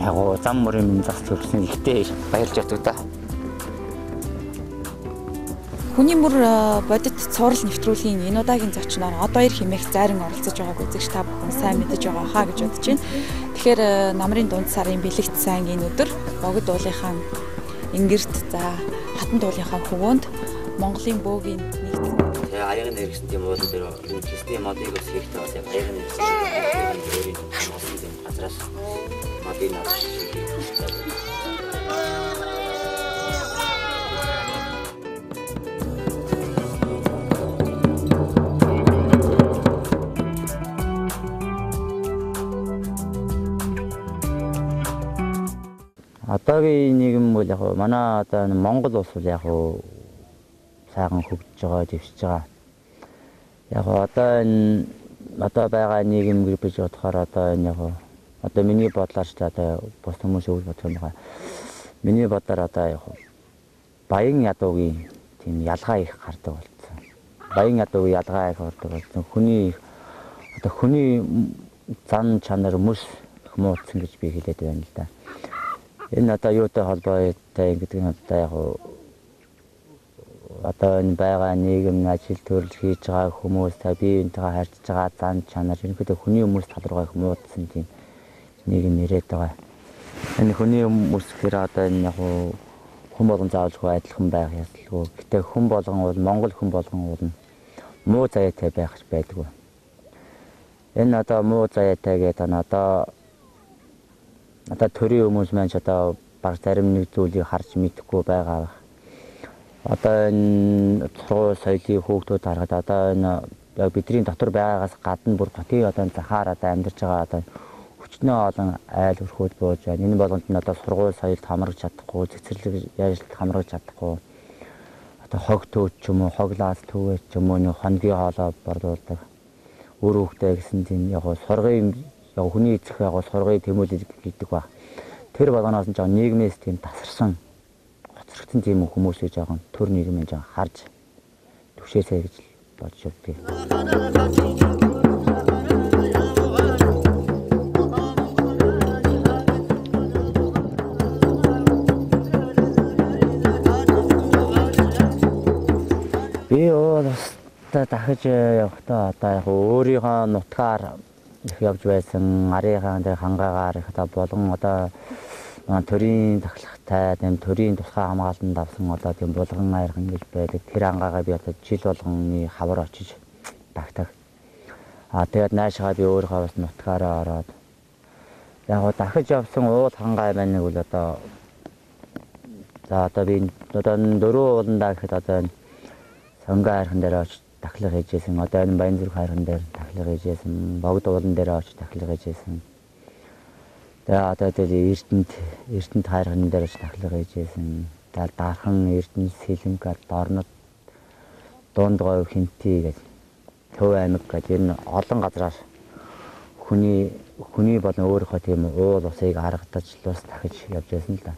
Яг гоо зам мөрийн минь зас төрсөн ихтэй баярлж яддаг да. Хүний мөр бодит цуврал нэвтрүүлгийн энэ удаагийн зочноор одоо ир хэмээх зайран оролцож байгааг үзэгч та бүхэн сайн мэдэж байгаа хаа гэж бодож байна. Тэгэхээр намрын дунд сарын бэлэгт сайн энэ өдөр богд уулынхаа ингэрт за хатан дуулынхаа хөвөөнд Монголын бөөгийн нэгдсэн. Тэгээ аягын хэрэгсэн тийм уулын дээр хийсний модыг бас хийхдээ бас яг аягын хэрэгсэн тийм газраас модыг авч одоогийн нийгэм бол яг манай одоо Монгол улс бол яг сайхан хөгжиж байгаа, дэвшиж байгаа. Яг одоо байгаа нийгэм гэж бодохоор одоо энэ яг одоо миний бодлоор ч одоо бус хүмүүс өөр бодох юм байна. Миний бодлоор одоо яг баян ядуугийн тийм ялгаа их гардаг болсон. Баян ядуугийн ялгаа их гардаг болсон. Хүний зан чанар мөс их муудсан гэж би хэлээд байна л да. Энэ одоо юутай холбоотой гэдэг нь одоо яг одоо энэ байгаа нийгэм ажил төрөл хийж байгаа хүмүүс та биеинтэйгээ харьцаж байгаа зан чанар ерөнхийдөө хүний хүмүүс талруугаа их муудсан тийм нийгэм нэрээд байгаа. Энэ хүний хүмүүс гэхээр одоо энэ яг хүн болгон заавалгүй адилхан байх ёсгүй. Гэтэ хүн болгон бол Монгол хүн болгон бол муу заяатай байх байдаггүй. Энэ одоо муу заяатай гэдэг нь одоо төрийн хүмүүс маань ч одоо баг зарим нэг зүйлийг харж мэдэхгүй байгаа. Одоо энэ цоо соёлын хүүхдүүд харахад одоо энэ яг бидний дотор байгаагаас гадна бүр хотын одоо захаар одоо амьдарч байгаа одоо хүчнээ олон айл өрхүүд бууж байна. Энэ болгонд нь одоо сургууль соёлд хамрагч чадахгүй, цэцэрлэг яажилт хамрагч чадахгүй. Одоо хог төвч ч юм уу, хоглаас төвөөч ч юм уу нэг хоногийн хоолоо борлуулдаг. Өөр хүүхдээ гэсэн тийм яг сургын яг хүний эцэг яг сургыг тэмүүлэл гэдэг ба. Тэр болгоноос нь жоо нийгмээс тийм тасарсан гоцрогдсон тийм хүмүүс гэж байгаа төр нийгмийн жоо харж төвшөөсэй гэж бодож өгдөг. Би өөрөөсөө дахиж явахдаа одоо яг өөрийнхөө нутгаар их явж байсан арийнхаа дээр хангаагаар их одоо болгон одоо төрийн тахлагтай тийм төрийн тусгай хамгаалалтанд авсан одоо тийм булган айрхан гэж байдаг. Тэр ангаагаа би одоо жил болгоны хавар очиж багтаг. Тэгээд наашгаа би өөрийнхөө бас нутгаараа ороод яг дахиж явсан уул хангаа маань нэг үл одоо за одоо би одоо дөрөв ууландаа гэхэд одоо сонгоо айрхан дээр очиж тахлах хийжсэн. Одоо энэ Баян зүрх хайрхан дээр тахлах хийжсэн. Богд уулан дээр очиж тахлах хийжсэн. Тэгээ одоо Эрдэнэт хайрхан дээр очиж тахлах хийжсэн. Тэгээ Дархан, Эрдэнэт, Сэлэнг, Дорнод, Дундгой, Хинти гэж Төв аймаг гэж энэ олон газраас хүний болон өөрийнхөө тийм уул усыг харагдаж лус дахиж явж байсан л да.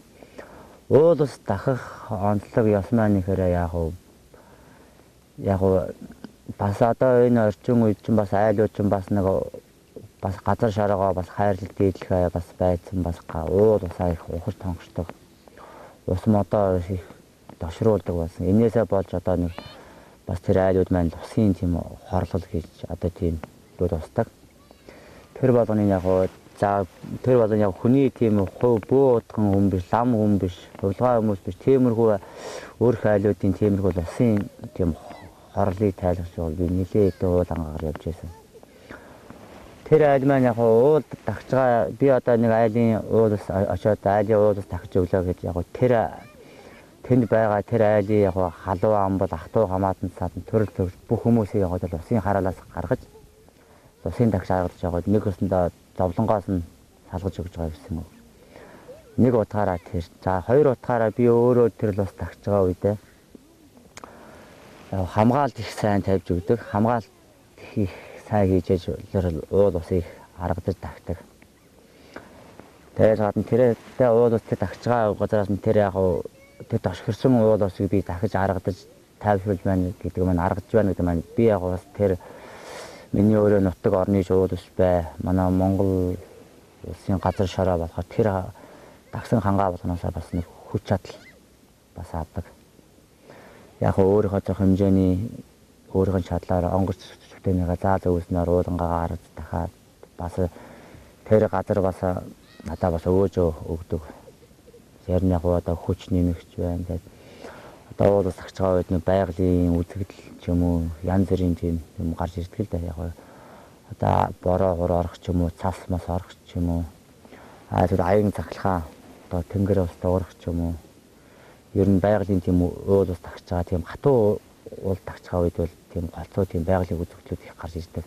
Уул ус дахах онцлог ёс маань ихээр яг бас одоо энэ орчин үед чинь бас айлууд чинь бас нэг бас газар шараагаа бас хайрлал дээдлэхээ бас байцсан бас уул усаа их ухаж тонгочдог. Ус модоо их тошруулдаг болсон. Энээсээ болж одоо нэг бас тэр айлууд маань усын тийм хорлол гэж одоо тийм зүйл устдаг. Тэр болгоны яг хүний тийм хувь бөө утган хүн биш, лам хүн биш, хувилгаа хүмүүс биш, тиймэрхүү өөрх айлуудын тиймэрхүү усын тийм хорлыг тайлбарч бол би нэлээд уул ангаар явж байсан. Тэр айл маань яг уул тагч байгаа би одоо нэг айлын уулс очоод айлын уулс тагч өглөө гэж яг тэнд байгаа тэр айлын яг халуун амбал ахтуу хамаатан садан төрөл бүх хүмүүсийг яг усын хараалаас гаргаж усын тагч гаргаж байгаа нэг өсөндөө зовлонгоос нь салгаж өгч байгаа гэсэн үг. Нэг утгаараа тэр за хоёр утгаараа би өөрөө тэр ус тагч байгаа үедээ хамгаалт их сайн тавьж өгдөг. Хамгаалт их сайн хийж уул усыг харагдаж тагтдаг. Тэгээд гадна тэрээ уул ус тагч байгаа газраас нь тэр яг тэр тошгирсон уул усыг би дахиж харагдаж тайвшруулж байна гэдэг маань харагдж байна гэдэг маань би яг бас тэр Миний өөрөө нутаг орны жуулс бай. Манай Монгол улсын газар шараа болохоор тэр дагсан хангаа болгоноос бас нэг хүч чадал бас авдаг. Яг өөрийнхөө зөх хэмжээний өөрийнхөө чадлаар онгоц зүтэнийгээ заа зөвснөр уулангаа гараад дахиад бас тэр газар бас надад бас өгөөж өгдөг. Ярны яг одоо хүч нэмэгч байна гэдэг. Одоо уулс тагч байгаа үед нэг байгалийн үзэгдэл ч юм уу янз бүрийн юм гарч ирдэг л да. Яг одоо бороо гур орох ч юм уу цас мас орох ч юм уу. Тэр аян цаглахаа одоо тэнгэр ус дуурах ч юм уу. Ер нь байгалийн тийм уул ус тагч байгаа тийм хатуу уул тагч байгаа үед бол тийм голцоо тийм байгалийн үзэгдлүүд их гарч ирдэг.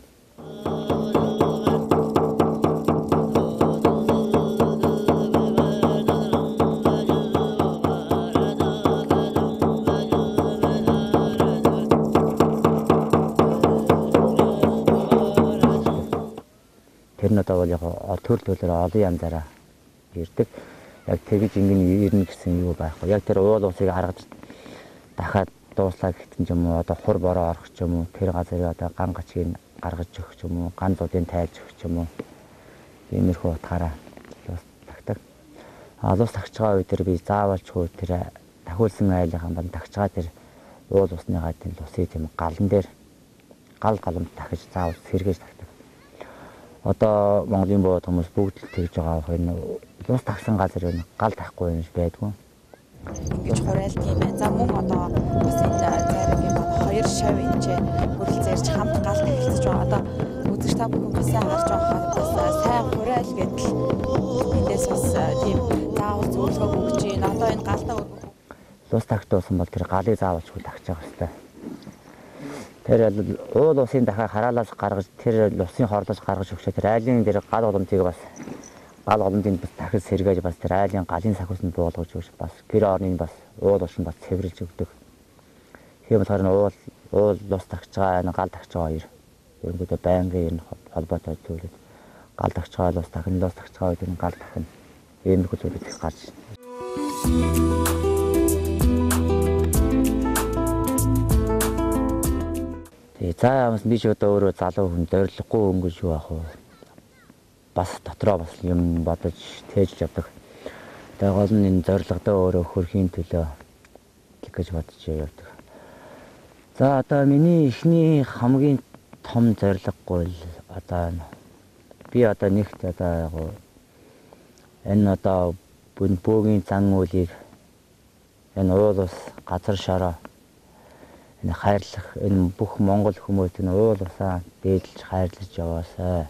Тэр нь одоо бол яг төр төлөөр олон янзаараа ирдэг. Яг тэгж ингэн ирнэ гэсэн юу байхгүй. Яг тэр уул усыг харгаж дахиад дууслаа гэхдээ юм уу одоо хур бороо орох ч юм уу тэр газрыг одоо ган гачийг гаргаж өгөх ч юм уу ганцуудын тайлж өгөх ч юм уу иймэрхүү утгаараа лус тагдаг. Лус тагч байгаа үед би заавалчгүй тэр тахиулсан айлынхаа бан тагч байгаа тэр уул усныхаа тийм лусыг тийм галан дээр галамт дахиж заавал сэргээж тагдаг. Одоо Монголын бод хүмүүс бүгд л тэгж байгаа байх энэ лус тагсан газар энэ гал тахгүй юм байдгүй. Ингэж хурайлт юм байна. За мөн одоо бас энэ зарим юм хоёр шав энэ хөрөлцөөрч хамт гал тахилцаж байгаа. Одоо үзэгч та бүхэн бас харж байгаа бас сайн хурайл гэдэл эндээс бас тийм заавал зөвлөгөө өгч байна. Одоо энэ галдаа лус тагтуулсан бол тэр галыг заавалчгүй тагч байгаа хэвээр. Тэр уул усын дахиад хараалаас гаргаж тэр лусын хорлож гаргаж өгчөө тэр айлын дээр гал уламжийг бас гал уламжийг бас дахиж сэргээж бас тэр айлын галын сахиусанд буулгаж өгч бас гэр орныг бас уул ушин бас цэвэрлж өгдөг. Тийм болохоор уул лус тагч байгаа гал тагч байгаа хоёр ерөнхийдөө байнгын холбоотой зүйлүүд гал тагч байгаа лус тагч байгаа үед гал тахна иймэрхүү зүйлүүд их гарч за ямаас би ч одоо өөрөө залуу хүн зориглохгүй өнгөж юу ах вэ? Бас дотроо бас юм бодож тээж явдаг. Тэгээ гол нь энэ зорилгодоо өөрөө хөрхийн төлөө гэж бодож явдаг. За одоо миний эхний хамгийн том зорилгогүй л одоо би одоо нэгт одоо яг энэ одоо бөөгийн зан үйлийг энэ уул ус газар шараа энэ хайрлах энэ бүх монгол хүмүүс энэ уул усаа дээдлж хайрлаж яваасай.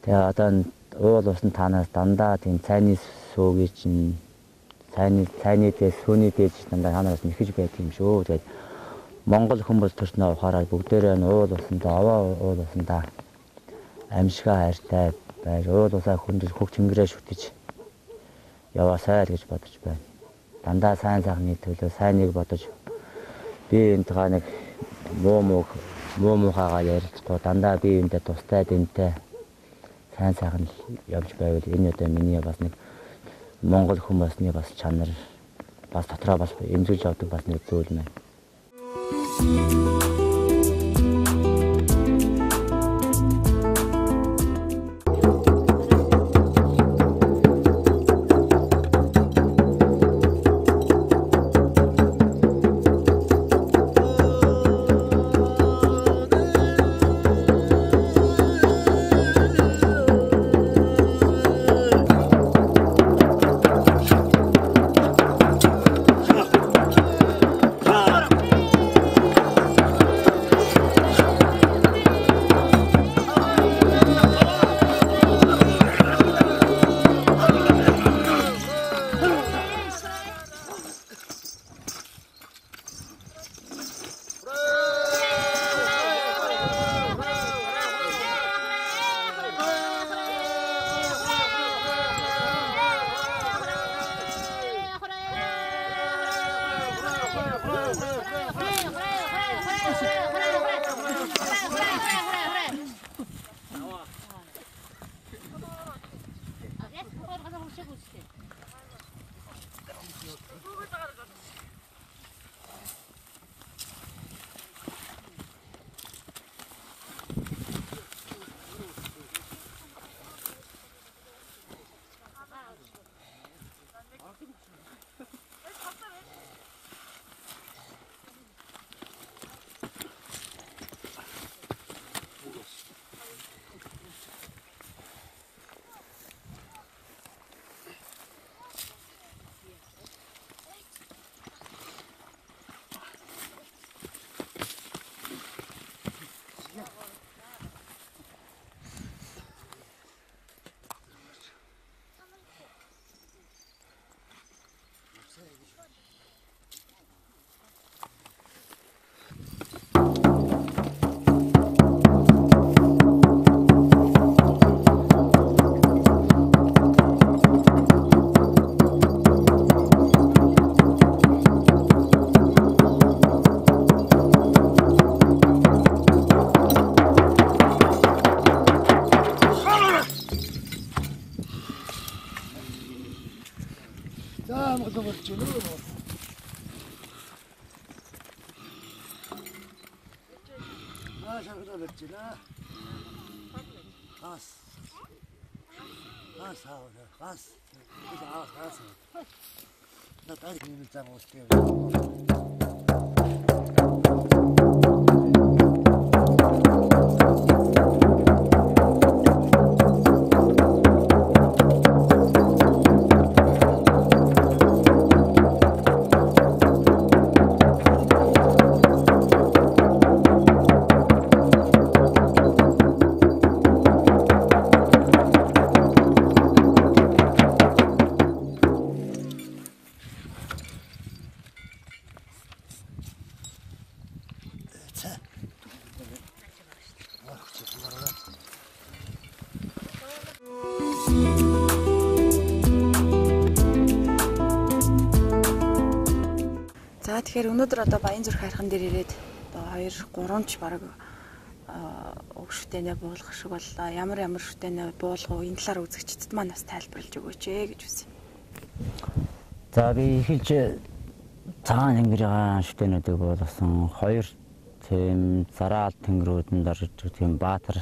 Тэгээ одоо уул ус нь танаас дандаа тийм цайны суугийн чинь цайны дээс сүүний дээж дандаа ханаас нэхэж байдаг юм шүү. Тэгээд монгол хүмүүс төрснөө ухаараа бүгдээрээ уул усандаа овоо уул усандаа амьсгаа хайртай байж уул усаа хүндэл хөг тэнгэрээ шүтэж яваасай гэж бодож байна. Дандаа сайн сайхны төлөө сайныг бодож би энэ нэг муухайгаа ярилцгаа дандаа би эндээ тустай дэнтэй сайн сайхан явж байвал энэ одоо миний бас нэг монгол хүмүүсний бас чанар бас дотроо бас эмзүүлж авдаг бас нэг зүйл байна. За тэгэхээр өнөөдөр одоо Баянзүрх хайрхан дээр ирээд одоо 2 3 ч бараг уг шүтэнэ буулгах шиг боллоо. Ямар шүтэнэ буулгах энэ талаар үзэгчдэд маань бас тайлбарлаж өгөөч гэж үсэн. За би эхэлж цагаан тэнгэрийн шүтэнүүдийг буулгасан 2 тийм зараал тэнгэрүүдэнд орж тийм баатар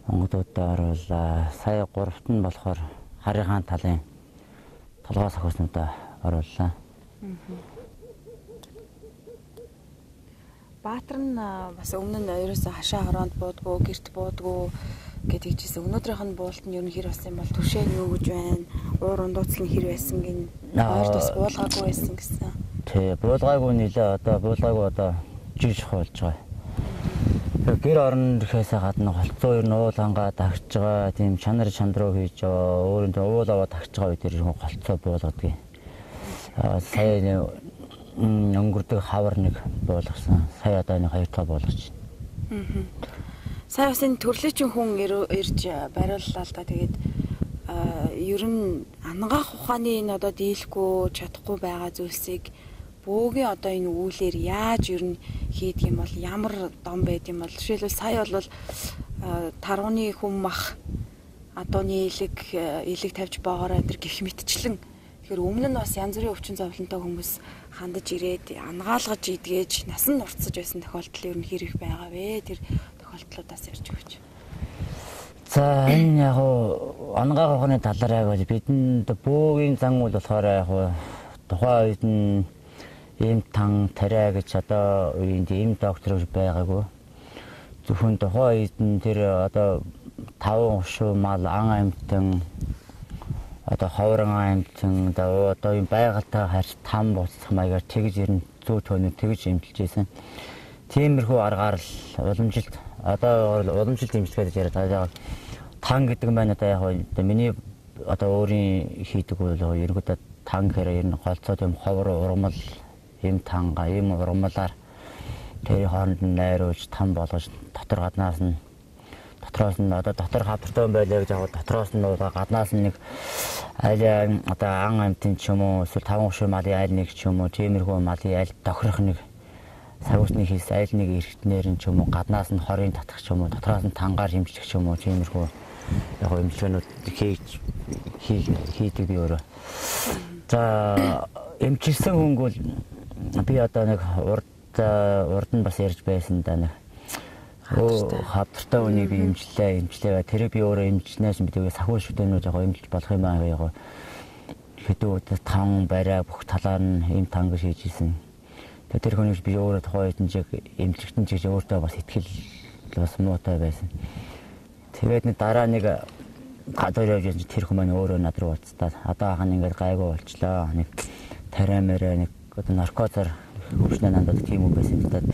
онгодуудаа оруулаа. Сая 3-т нь болохоор харийнхаан талын толгоос охиснуудаа оруулаа. Баатар нь бас өмнө нь ерөөсөө хашаа хороонд буудгүй, гэрт буудгүй гэдэг жийсэн. Өнөөдрийнх нь буулт нь ер нь хэр болсон юм бол түшээ нь юу гэж байна? Уур ундууцал нь хэр байсан гин ойр тус буулгаагүй байсан гэсэн. Тий, буулгаагүй нэлээ одоо жижиг болж байгаа. Гэр орон ирэхээс гадна холцоо ер нь уул хангаа тагж байгаа, тийм чанар чандруу хийж байгаа, өөрөндөө уул аваа тагж байгаа үед ер нь холцоо буулгадаг. Сая өнгөрдөг хавар нэг буулгасан. Сая одоо нэг 2 тоо буулгаж байна. Сая бас энэ төрлөчийн хүн ирж бариуллаа л да. Тэгээд ер нь ангаах ухааны энэ одоо дийлэхгүй чадахгүй байгаа зүйлсийг бөөгийн одоо энэ үүлээр яаж ер нь хийдэг юм бол ямар дом байд юм бол жишээлбэл сая бол тарууны хүм мах адууны илэг тавьж боогоор энэ гих мэтчлэн тэгэхээр өмнө нь бас янз бүрийн өвчин зовлонтой хүмүүс хандаж ирээд ангаалгаж идгээж насан нурцж байсан тохиолдол ер нь хэр их байгаа вэ? Тэр тохиолдлуудаас ярьж өгөөч. За энэ яг ангаах ухааны талаар яг бидэнд бөөгийн зан үйл болохоор яг тухайн үед нь ийм тан тариа гэж одоо үеийн ийм доктор байгаагүй. Зөвхөн тухайн үед нь тэр одоо 5 шүү мал ан амьтан одоо ховрон амьтан одоо юм байгальтай харьц там буцах маягаар тэгж ер нь зүү төнөд тэгж эмчилж байсан. Тиймэрхүү аргаар л уламжилт эмчилгээ гэж яриад байгаа. Тан гэдэг нь одоо яг миний одоо өөрийн хийдэг бол ерөнхийдөө тан гэхээр ер нь голцоо тийм ховор ургамал ийм танга ийм ургамалаар тэр хооронд нь найруулж там болгож дотроос нь одоо дотор хавтартай байлаа гэж яг дотроос нь гаднаас нь нэг айл одоо ан амьтан ч юм уу эсвэл 5 гушуу малын айл нэг ч юм уу тиймэрхүү малын айл тохирох нэг савуусны хийс айл нэг эргэтнээр нь ч юм уу гаднаас нь хорийн татах ч юм уу дотроос нь тангаар хэмжлэх ч юм уу тиймэрхүү яг эмчилгээнүүд хийдэг би өөрөө. За эмчилсэн хүн бол би одоо нэг урд нь бас ярьж байсан да нэг хавтартай үнийг би эмчлээ. Тэр би өөрөө эмчнээс мэдээгүй сахиу шүтэнүүд яг эмчилж болох юм аа яг хэдүүд тан барай бүх талаар нь ийм танг хийж ийсэн. Тэр хүнийг би өөрөө тухайн үед нь эмчилтэн гэж өөртөө бас итгэл бас муутай байсан. Тэгээд нэг дараа нэг гадар явж тэр хүмүүс маань өөрөө над руу уулзтаа. Одоо хаана ингээд гайгүй болчлоо. Нэг тариамаараа нэг одоо наркотоор хөвчнээ нандад тийм юм байсан. Тэгээд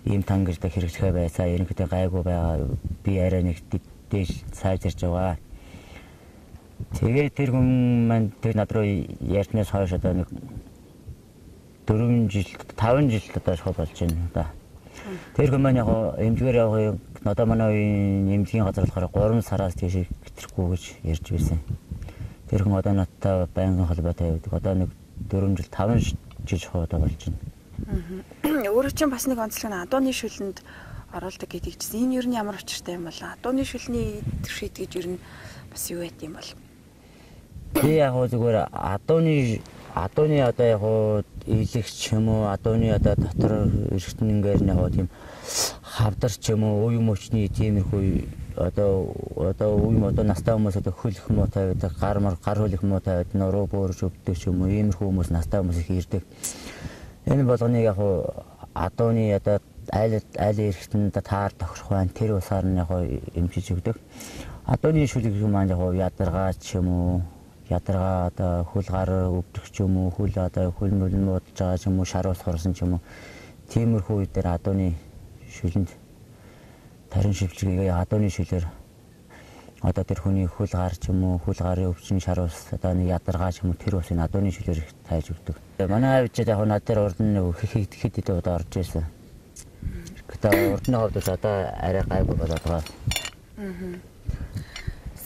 ийм тан гэж хэрэглэхээ байсаа ерөнхийдөө гайгүй байгаа. Би арай нэг дээш сайжирж байгаа. Тэгээд тэр хүн маань тэр над руу ярьснаас хойш одоо нэг 4 жил 5 жил одоо шууд болж байна да. Тэр хүн маань яг эмчгээр явах одоо манай эмчгийн газар болохоор 3 сараас тийш хэтрэхгүй гэж ярьж байсан. Тэр хүн одоо надтай байнгын холбоотой байдаг. Одоо нэг 4 жил 5 жил шууд болж байна. Өөрөө чинь бас нэг онцлог нь адууны шүлэнд оруулдаг гэдэг чинь энэ юу нь ямар учиртай юм бол адууны шүлний шийд гэж юу нь бас юу байт юм бол би яг зүгээр адууны Адууны одоо яг ийлэгч юм уу, адууны одоо дотор эргэтнээр нэг тийм хавдарч юм уу, үе мөчний тиймэрхүү одоо үе одоо настай хүмүүс одоо хөл их муу тавиад гар хөл их муу тавиад нуруу бөөрж өвддөг ч юм уу, иймэрхүү хүмүүс настай хүмүүс их ирдэг. Энэ болгоныг яг адууны одоо айл эргэтэн таар тохирох байна. Тэр усаар нь яг эмчиж өгдөг. Адууны шүлэг маань яг ядаргаа ч юм уу, ядаргаа одоо хөл гар өвдөх ч юм уу, хөл одоо хөл мөлн муудаж байгаа ч юм уу, шар ус хорсон ч юм уу. Тиймэрхүү үе дээр адууны шүлэнд тарин шивлэгээ адууны шүлээр одоо тэр хүний хөл гар ч юм уу, хөл гарын өвчин шар ус одоо нэг ядаргаа ч юм уу, тэр усыг адууны шүлээр тааж өгдөг. Манай авчид яг над дээр урд нь хэд удаа орж ирсэн. Гэтэ урдны хувьд одоо арай гайгүй болоод байгаа.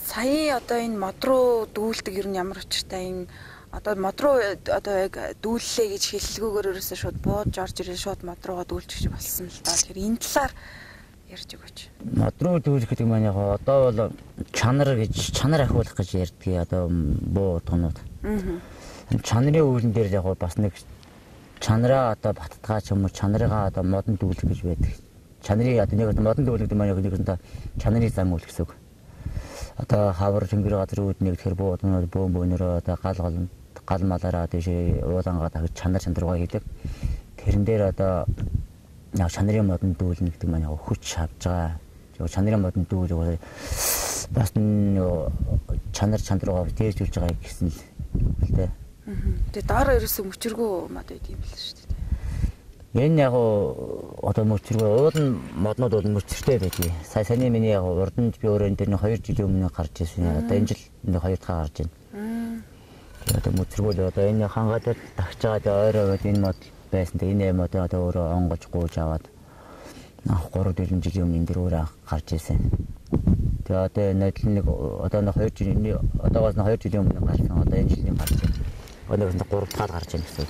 Сая одоо энэ мод руу дүүлдэг ер нь ямар учиртай энэ одоо мод руу одоо яг дүүллээ гэж хэллэгүүгээр ерөөсөө шууд бууж орж ирээ шууд мод руугаа дүүлчих болсон л да. Тэгэхээр энэ талаар ярьж өгөөч. Мод руу дүүлэх гэдэг маань яг одоо бол чанар ахиулах гэж ярьдгийг одоо буу утганууд. Чанарын үүлэн дээр яг бас нэг чанараа одоо баттгаа ч юм уу, чанарыгаа одоо модон дүүлэх гэж байдаг. Чанарын одоо нэг модон дүүлэх гэдэг маань яг нэг чанарын зам үйл гэсэн үг. Одоо хавар тэнгэр газар үүднийг тэр бууднууд бөөнөрөө одоо гал малаараа тийш уулангаа дахиж чанар руугаа хийдэг. Тэрэн дээр одоо яг чанарын модон дүүлнэ гэдэг маань яг хүч авж байгаа. Яг чанарын модон дүүлэх бас чанар руугаа тээжүүлж байгаа гэсэн л үлдээ. Тэгээ дараа ерөөсөө мөчргөө мод байд юм л шүү дээ. Энэ яг одоо мөчргөө уулын моднууд бол мөчртэй байдгийг. Саяны миний яг урданд би өөрөө энэ дээр 2 жилийн өмнө гарч ирсэн. Одоо энэ жил 2 дахь гарч байна. Тэгээ одоо мөчргөө одоо энэ хангаа дээр тагч байгаа ойроо энэ мод байсан. Тэгээ энэ мод одоо өөрөө онгож гууж аваад 3-4 жилийн өмнө энэ дээр өөрөө гарч ирсэн. Тэгээ одоо нэг одоо 2 жилийн одоогоос 2 жилийн өмнө гарсан. Одоо энэ жилийн гарч байна. Одоо 3 дахь гарч байна гэсэн.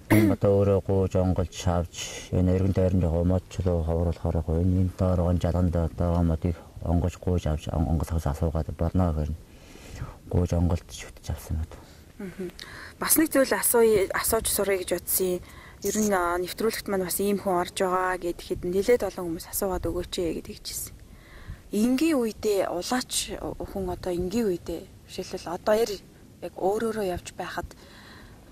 Одоо өөрөө гууж онголж шавж энэ эргэн тойрны модчлоо хавруулахаар энэ доор он жалганд одоо модыг онгож гууж авч онгоцоос асуугаад болно гэхээр гууж онголж шүтж авсан мэт. Бас нэг зүйл асууж сурах гэж бодсон. Ер нь нэвтрүүлэгт маань бас ийм хүн орж байгаа гэхэд нэлээд олон хүмүүс асуугаад өгөөч гэдэг хэлжсэн. Энгийн үедээ улаач хүн одоо энгийн үедээ жишээлбэл одоо яг өөрөөрөө явж байхад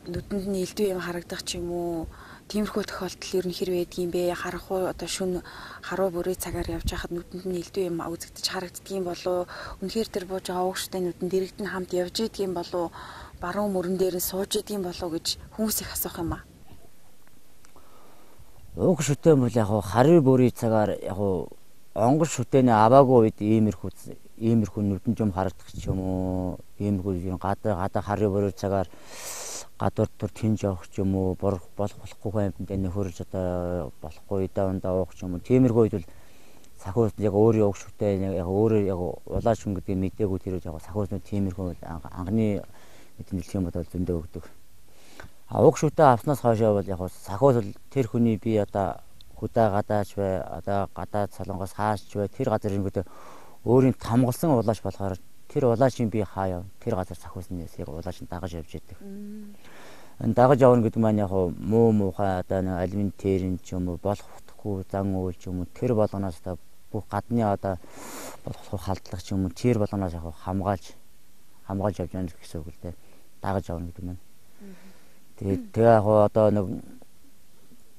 нүдэнд нь элдв юм харагдах ч юм уу, тиймэрхүү тохиолдол ер нь хэр байдаг юм бэ? Харахгүй одоо шүн харуу бүрээ цагаар явж байхад нүдэнд нь элдв юм үзэгдэж харагддаг юм болов? Үнэхээр тэр бууж байгаа ууштай нүдэнд дэрэгдэн хамт явж идэг юм болов? Баруун мөрөн дээр нь сууж идэг юм болов гэж хүмүүс их асуух юм аа. Уг шүтээ бол яг харуу бүрийн цагаар яг онгол шүтээний аваагүй үед иймэрхүү нүдэнд юм харагдах ч юм уу, иймэрхүү гадаа харуу бүрийн цагаар гадуур төр тэнж явах ч юм уу, болохгүй юмд энэ хөрж одоо болохгүй даа уух ч юм уу. Тиймэрхүү үед бол сахиус яг өөрөө уг шүтээ яг өөрөө яг улаач хүн гэдэг мдээгүй тэр яг сахиус нь тиймэрхүү анхны мэдээлэл юм бол зөндөө өгдөг. Уг шүтээ авснаас хойшоо бол яг сахиус бол тэр хүний би одоо худаа гадаач бай, одоо гадаад солонгоос хаашч бай, тэр газар ингэдэ өөрийн тамгалсан улаач болохоор тэр улаачийн би хаа яв, тэр газар сахиус нь яг улаач нь дагаж явж идэг. Энэ дагаж явна гэдэг маань яг муу муухай одоо нэг алимын тэрэн ч юм уу, болох утгагүй зан үйл ч юм уу, тэр болгоноос та бүх гадны одоо болохгүй халдлага ч юм уу, тэр болгоноос яг хамгаалж явж яана гэсэн үг л дээ. Дагаж явна гэдэг маань. Тэгээ яг одоо нэг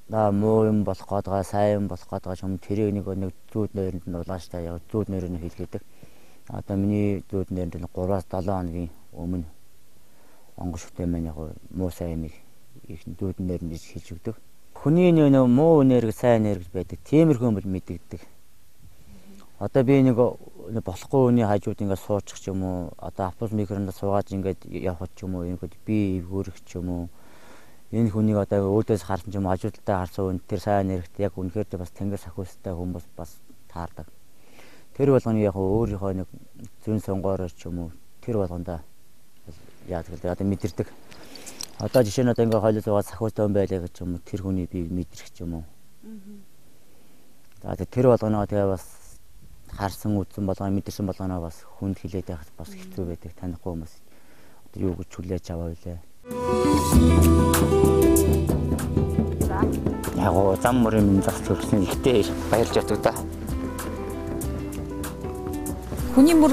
муу юм болох гээд сайн юм болох гээд юм тэрийг нэг зүүд нойронд нь улааштай яг зүүд нойрыг хийлгээдэг. Одоо миний зүүд нойронд нь 3-7 хоногийн өмнө онгоц шүтээ маань яг муу сайн юмыг их зүүд нойронд хийж өгдөг. Хүний нэг муу энерги, сайн энерги байдаг. Тиймэрхүү юм бол мэдэгдэг. Одоо би нэг болохгүй үний хажууд ингээд суучих ч юм уу, одоо аппус микронд суугаад ингээд явах ч юм уу, ингээд би эвгүүрэх ч юм уу. Энэ хүнийг одоо өөдөөс харсан ч юм хажуудтай харсан хүн тэр сайн нэрхт яг үнэхээр бас тэнгэр сахиустай хүмүүс бас таардаг. Тэр болгоны яг өөрийнхөө нэг зүүн сонгоор ч юм уу тэр болгондоо яадаг л одоо мэдэрдэг. Одоо жишээ нь одоо ингээ хойлоо зугаад сахиустай хүн байлаа гэж юм уу тэр хүний бийг мэдрэх ч юм уу. За тэр болгоноо тэгээ бас харсан үзсэн болгоо мэдэрсэн болгоноо бас хүнд хилээд байхад бас хэцүү байдаг танихгүй хүмүүс. Одоо юу гэж хүлээж аваа үлээ. Яг гоо зам мөрийн минь зас төрсөн ихтэй баярлж ятдаг да. Хүний мөр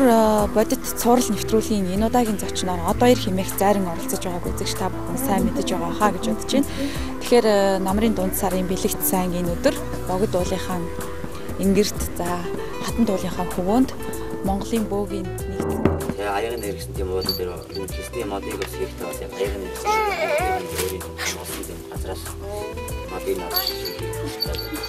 бодит цуврал нэвтрүүлгийн энэ удаагийн зочноор одоо ир хэмээх зайран оролцож байгааг үзэгч та бүхэн сайн мэдэж байгаа хаа гэж бодож байна. Тэгэхээр намрын дунд сарын бэлэгдсэн энэ өдөр богд уулынхаа ингэрт за хатан дуулынхаа хөвөөнд Монголын бөөгийн нэгдсэн. Тэгээ аягийн хэрэгсэн тийм бол дээр хийсний модыг бас хэрэгтэй бол аягийн хэрэгсэн өөрийн газраас модыг авч